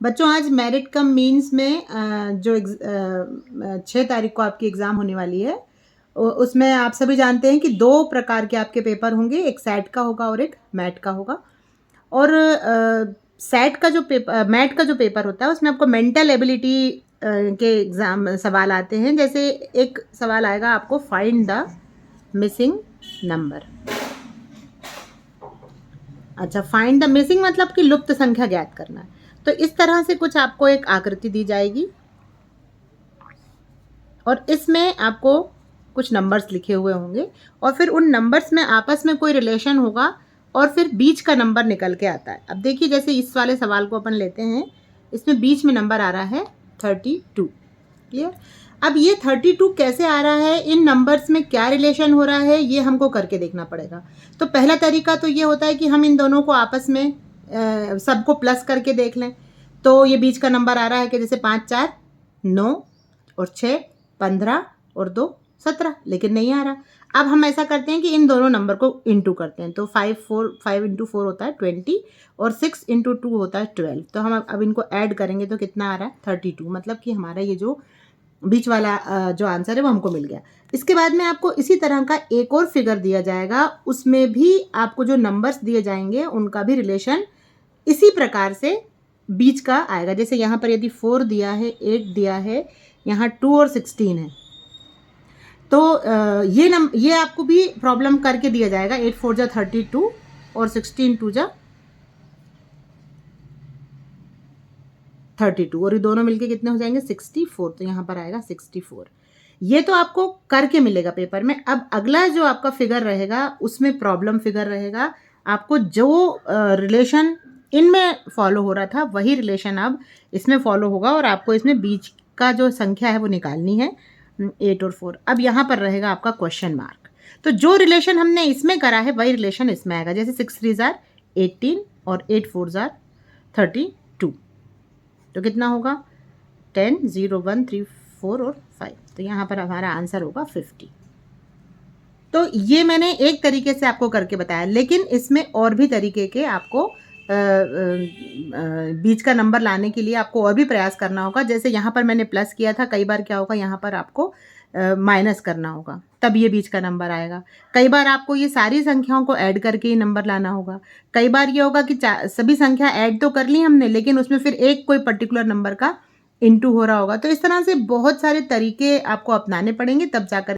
बच्चों आज merit come means में जो 6 तारीख को आपकी एग्ज़ाम होने वाली है उसमें आप सभी जानते हैं कि 2 प्रकार के आपके पेपर होंगे, एक सैट का होगा और एक मैट का होगा। और सैट का जो पेपर मैट का जो पेपर होता है उसमें आपको मेंटल एबिलिटी के एग्ज़ाम सवाल आते हैं। जैसे एक सवाल आएगा आपको फाइंड द मिसिंग नंबर। अच्छा, फाइंड द मिसिंग मतलब कि लुप्त संख्या ज्ञात करना है। तो इस तरह से कुछ आपको एक आकृति दी जाएगी और इसमें आपको कुछ नंबर्स लिखे हुए होंगे और फिर उन नंबर्स में आपस में कोई रिलेशन होगा और फिर बीच का नंबर निकल के आता है। अब देखिए जैसे इस वाले सवाल को अपन लेते हैं, इसमें बीच में नंबर आ रहा है 32। क्लियर? अब ये 32 कैसे आ रहा है, इन नंबर्स में क्या रिलेशन हो रहा है, ये हमको करके देखना पड़ेगा। तो पहला तरीका तो ये होता है कि हम इन दोनों को आपस में सबको प्लस करके देख लें। तो ये बीच का नंबर आ रहा है कि जैसे 5 4 9 और 6 15 और 2 17, लेकिन नहीं आ रहा। अब हम ऐसा करते हैं कि इन दोनों नंबर को इंटू करते हैं। तो 5 इंटू 4 होता है 20 और 6 इंटू 2 होता है 12। तो हम अब इनको ऐड करेंगे तो कितना आ रहा है 32। मतलब कि हमारा ये जो बीच वाला जो आंसर है वो हमको मिल गया। इसके बाद में आपको इसी तरह का एक और फिगर दिया जाएगा, उसमें भी आपको जो नंबर्स दिए जाएंगे उनका भी रिलेशन इसी प्रकार से बीच का आएगा। जैसे यहाँ पर यदि 4 दिया है, 8 दिया है, यहाँ 2 और 16 है, तो ये आपको भी प्रॉब्लम करके दिया जाएगा। 8 4 जा 32 और 16 2 जा 32 और ये दोनों मिलके कितने हो जाएंगे 64। तो यहाँ पर आएगा 64। ये तो आपको करके मिलेगा पेपर में। अब अगला जो आपका फिगर रहेगा उसमें प्रॉब्लम फिगर रहेगा। आपको जो रिलेशन इनमें फॉलो हो रहा था वही रिलेशन अब इसमें फॉलो होगा और आपको इसमें बीच का जो संख्या है वो निकालनी है 8 और 4। अब यहाँ पर रहेगा आपका क्वेश्चन मार्क। तो जो रिलेशन हमने इसमें करा है वही रिलेशन इसमें आएगा। जैसे 6 3 जार 18 और 8 4 जार 32। तो कितना होगा 10 0 1 3 4 और 5। तो यहाँ पर हमारा आंसर होगा 50। तो ये मैंने एक तरीके से आपको करके बताया, लेकिन इसमें और भी तरीके के आपको बीच का नंबर लाने के लिए आपको और भी प्रयास करना होगा। जैसे यहाँ पर मैंने प्लस किया था, कई बार क्या होगा यहाँ पर आपको माइनस करना होगा, तब ये बीच का नंबर आएगा। कई बार आपको ये सारी संख्याओं को ऐड करके ही नंबर लाना होगा। कई बार ये होगा कि सभी संख्या ऐड तो कर ली हमने, लेकिन उसमें फिर एक कोई पर्टिकुलर नंबर का इंटू हो रहा होगा। तो इस तरह से बहुत सारे तरीके आपको अपनाने पड़ेंगे, तब जाकर